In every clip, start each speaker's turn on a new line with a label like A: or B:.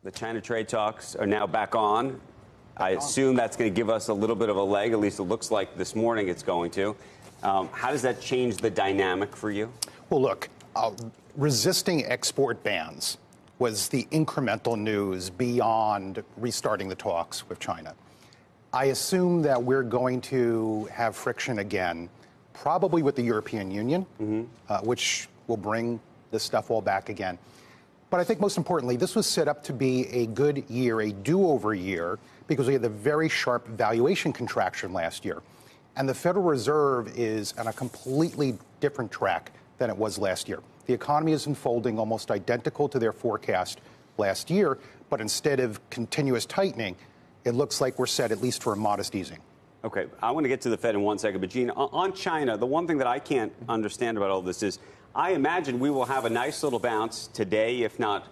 A: The China trade talks are now back on. I assume that's going to give us a little bit of a leg. At least it looks like this morning it's going to. How does that change the dynamic for you?
B: Well, look, resisting export bans was the incremental news beyond restarting the talks with China. I assume that we're going to have friction again, probably with the European Union, which will bring this stuff all back again. But I think most importantly, this was set up to be a good year, a do-over year, because we had the very sharp valuation contraction last year. And the Federal Reserve is on a completely different track than it was last year. The economy is unfolding almost identical to their forecast last year, but instead of continuous tightening, it looks like we're set at least for a modest easing.
A: Okay, I want to get to the Fed in 1 second, but Gene, on China, the one thing that I can't understand about all this is I imagine we will have a nice little bounce today, if not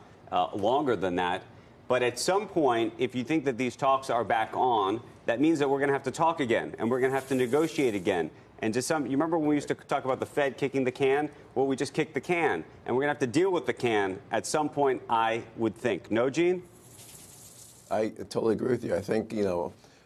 A: longer than that. But at some point, if you think that these talks are back on, that means that we're going to have to talk again and we're going to have to negotiate again. And you remember when we used to talk about the Fed kicking the can? Well, we just kicked the can, and we're going to have to deal with the can at some point, I would think. No, Gene?
C: I totally agree with you. I think,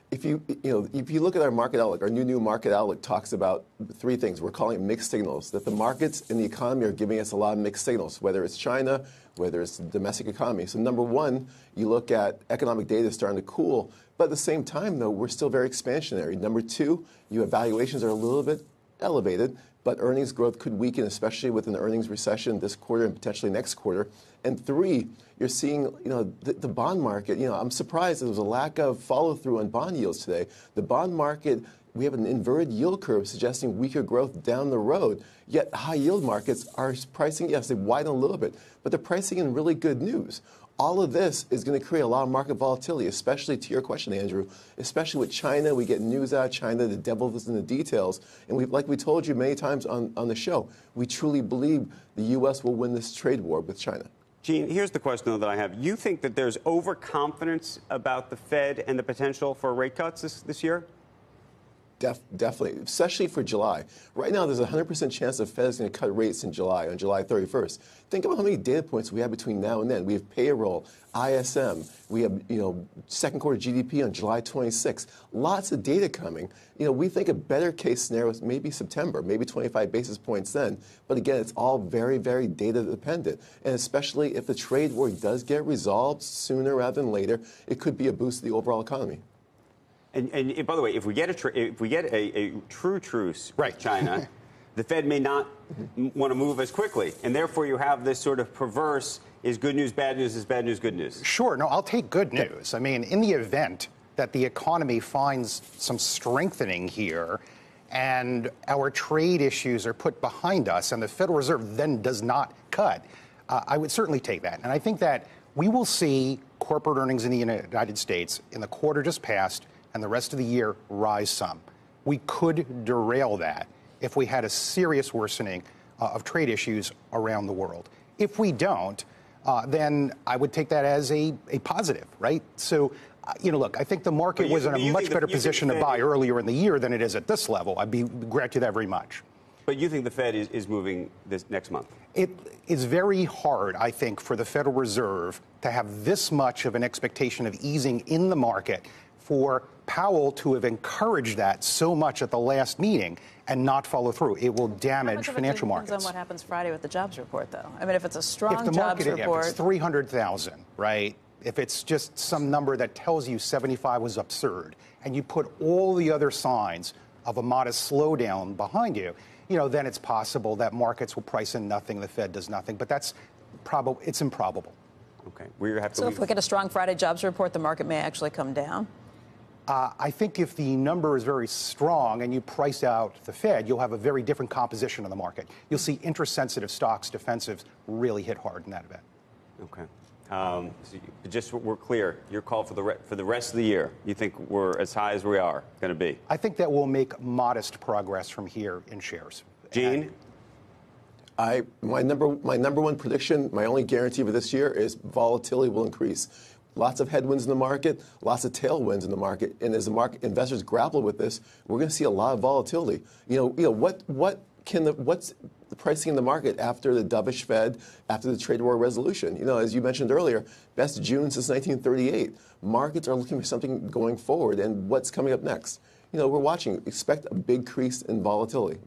C: if you look at our market outlook, our new market outlook talks about three things. We're calling it mixed signals, that the markets and the economy are giving us a lot of mixed signals, whether it's China, whether it's the domestic economy. So number one, you look at economic data starting to cool, but at the same time, though, we're still very expansionary. Number two, you have valuations are a little bit elevated, but earnings growth could weaken, especially with an earnings recession this quarter and potentially next quarter. And three, you're seeing, the bond market. I'm surprised there was a lack of follow-through on bond yields today. The bond market, we have an inverted yield curve suggesting weaker growth down the road. Yet high-yield markets are pricing, yes, they widen a little bit, but they're pricing in really good news. All of this is going to create a lot of market volatility, especially to your question, Andrew, especially with China. We get news out of China, the devil is in the details. And like we told you many times on the show, we truly believe the U.S. will win this trade war with China.
A: Gene, here's the question, though, that I have. You think that there's overconfidence about the Fed and the potential for rate cuts this year?
C: Definitely, especially for July. Right now, there's a 100% chance the Fed is going to cut rates in July, on July 31st. Think about how many data points we have between now and then. We have payroll, ISM, we have, second quarter GDP on July 26th. Lots of data coming. We think a better case scenario is maybe September, maybe 25 basis points then. But again, it's all very, very data dependent. And especially if the trade war does get resolved sooner rather than later, it could be a boost to the overall economy.
A: And by the way, if we get a true truce with China, the Fed may not want to move as quickly, and therefore you have this sort of perverse: is good news bad news? Is bad news good news?
B: Sure. No, I'll take good news. I mean, in the event that the economy finds some strengthening here, and our trade issues are put behind us, and the Federal Reserve then does not cut, I would certainly take that. And I think that we will see corporate earnings in the United States in the quarter just passed and the rest of the year rise some. We could derail that if we had a serious worsening of trade issues around the world. If we don't, then I would take that as a positive, right? So, look, I think the market was in a much better position to buy earlier in the year than it is at this level. I'd be grateful to that very much.
A: But you think the Fed is moving this next month?
B: It is very hard, I think, for the Federal Reserve to have this much of an expectation of easing in the market, for Powell to have encouraged that so much at the last meeting and not follow through. It will damage financial markets.
D: Depends on what happens Friday with the jobs report, though. I mean, if it's a strong
B: jobs report, if it's 300,000, right? If it's just some number that tells you 75 was absurd, and you put all the other signs of a modest slowdown behind you, then it's possible that markets will price in nothing, the Fed does nothing. But that's it's improbable.
A: Okay.
D: If we get a strong Friday jobs report, the market may actually come down?
B: I think if the number is very strong and you price out the Fed, you'll have a very different composition of the market. You'll see interest-sensitive stocks, defensives, really hit hard in that event.
A: Okay. So just so we're clear, your call for the rest of the year, you think we're as high as we are going to be?
B: I think that we'll make modest progress from here in shares.
A: Gene?
C: My number one prediction, my only guarantee for this year is volatility will increase. Lots of headwinds in the market, lots of tailwinds in the market, and as the market investors grapple with this, we're going to see a lot of volatility. What's the pricing in the market after the dovish Fed, after the trade war resolution. You know, as you mentioned earlier, best June since 1938. Markets are looking for something going forward, and what's coming up next? You know, we're watching. Expect a big increase in volatility.